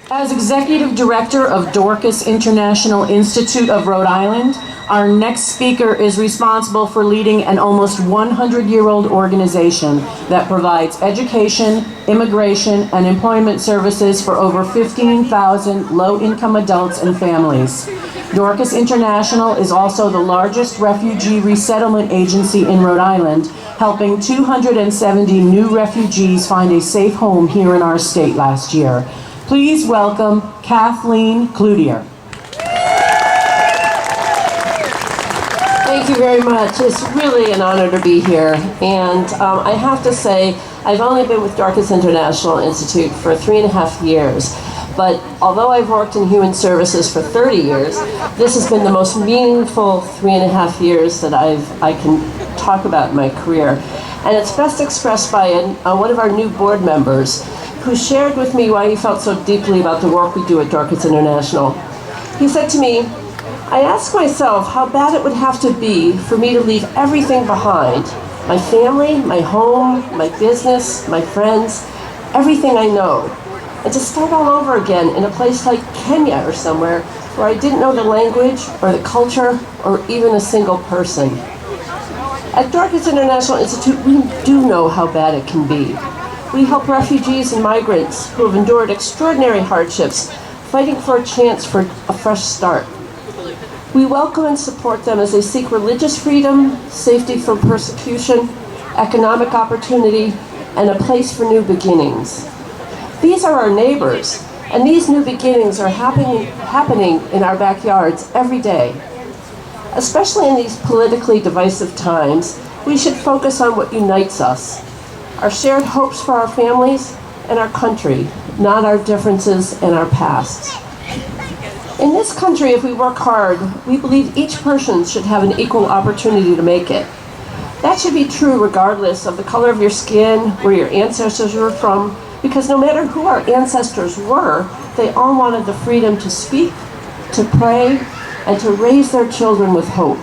As Executive Director of Dorcas International Institute of Rhode Island, our next speaker is responsible for leading an almost 100-year-old organization that provides education, immigration, and employment services for over 15,000 low-income adults and families. Dorcas International is also the largest refugee resettlement agency in Rhode Island, helping 270 new refugees find a safe home here in our state last year. Please welcome Kathleen Cloutier. Thank you very much. It's really an honor to be here. And I have to say, I've only been with Dorcas International Institute for 3.5 years. But although I've worked in human services for 30 years, this has been the most meaningful 3.5 years that I can talk about in my career. And it's best expressed by one of our new board members, who shared with me why he felt so deeply about the work we do at Dorcas International. He said to me, "I ask myself how bad it would have to be for me to leave everything behind, my family, my home, my business, my friends, everything I know, and to start all over again in a place like Kenya or somewhere where I didn't know the language or the culture or even a single person." At Dorcas International Institute, we do know how bad it can be. We help refugees and migrants who have endured extraordinary hardships, fighting for a chance for a fresh start. We welcome and support them as they seek religious freedom, safety from persecution, economic opportunity, and a place for new beginnings. These are our neighbors, and these new beginnings are happening in our backyards every day. Especially in these politically divisive times, we should focus on what unites us, our shared hopes for our families and our country, not our differences and our pasts. In this country, if we work hard, we believe each person should have an equal opportunity to make it. That should be true regardless of the color of your skin, where your ancestors were from, because no matter who our ancestors were, they all wanted the freedom to speak, to pray, and to raise their children with hope.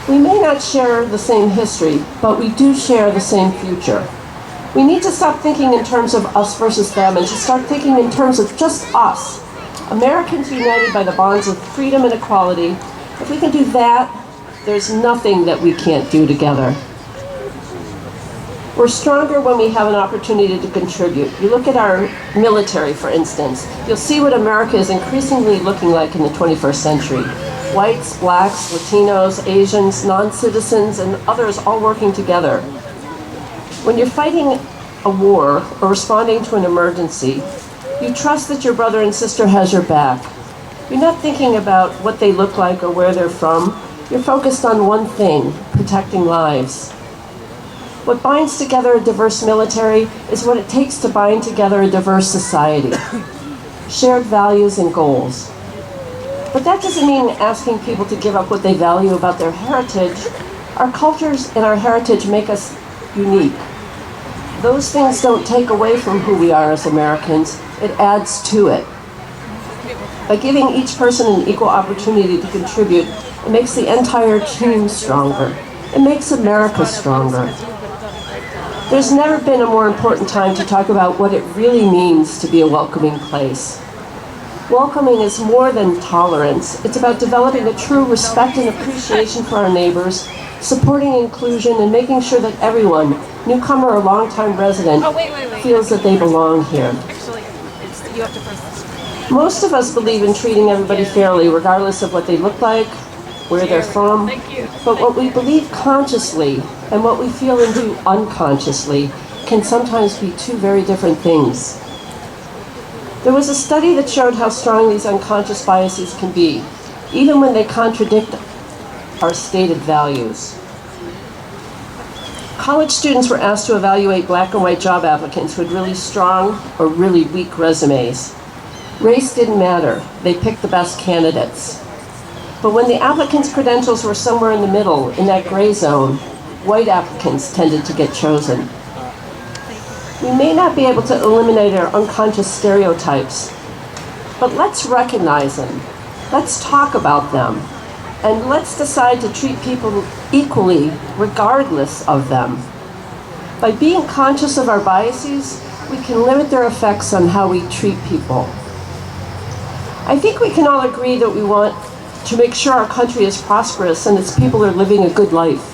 We may not share the same history, but we do share the same future. We need to stop thinking in terms of us versus them and to start thinking in terms of just us, Americans united by the bonds of freedom and equality. If we can do that, there's nothing that we can't do together. We're stronger when we have an opportunity to contribute. You look at our military, for instance, you'll see what America is increasingly looking like in the 21st century. Whites, blacks, Latinos, Asians, non-citizens, and others all working together. When you're fighting a war or responding to an emergency, you trust that your brother and sister has your back. You're not thinking about what they look like or where they're from. You're focused on one thing, protecting lives. What binds together a diverse military is what it takes to bind together a diverse society. Shared values and goals. But that doesn't mean asking people to give up what they value about their heritage. Our cultures and our heritage make us unique. Those things don't take away from who we are as Americans, it adds to it. By giving each person an equal opportunity to contribute, it makes the entire team stronger. It makes America stronger. There's never been a more important time to talk about what it really means to be a welcoming place. Welcoming is more than tolerance. It's about developing a true respect and appreciation for our neighbors, supporting inclusion, and making sure that everyone, newcomer or longtime resident, feels that they belong here. Most of us believe in treating everybody fairly, regardless of what they look like, where they're from. But what we believe consciously and what we feel and do unconsciously can sometimes be two very different things. There was a study that showed how strong these unconscious biases can be, even when they contradict our stated values. College students were asked to evaluate black and white job applicants who had really strong or really weak resumes. Race didn't matter. They picked the best candidates. But when the applicants' credentials were somewhere in the middle, in that gray zone, white applicants tended to get chosen. We may not be able to eliminate our unconscious stereotypes, but let's recognize them. Let's talk about them. And let's decide to treat people equally, regardless of them. By being conscious of our biases, we can limit their effects on how we treat people. I think we can all agree that we want to make sure our country is prosperous and its people are living a good life.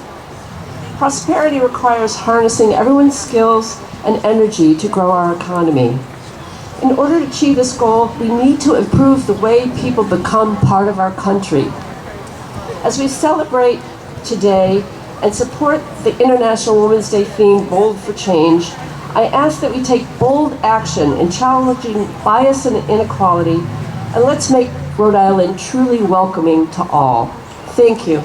Prosperity requires harnessing everyone's skills and energy to grow our economy. In order to achieve this goal, we need to improve the way people become part of our country. As we celebrate today and support the International Women's Day theme, Bold for Change, I ask that we take bold action in challenging bias and inequality, and let's make Rhode Island truly welcoming to all. Thank you.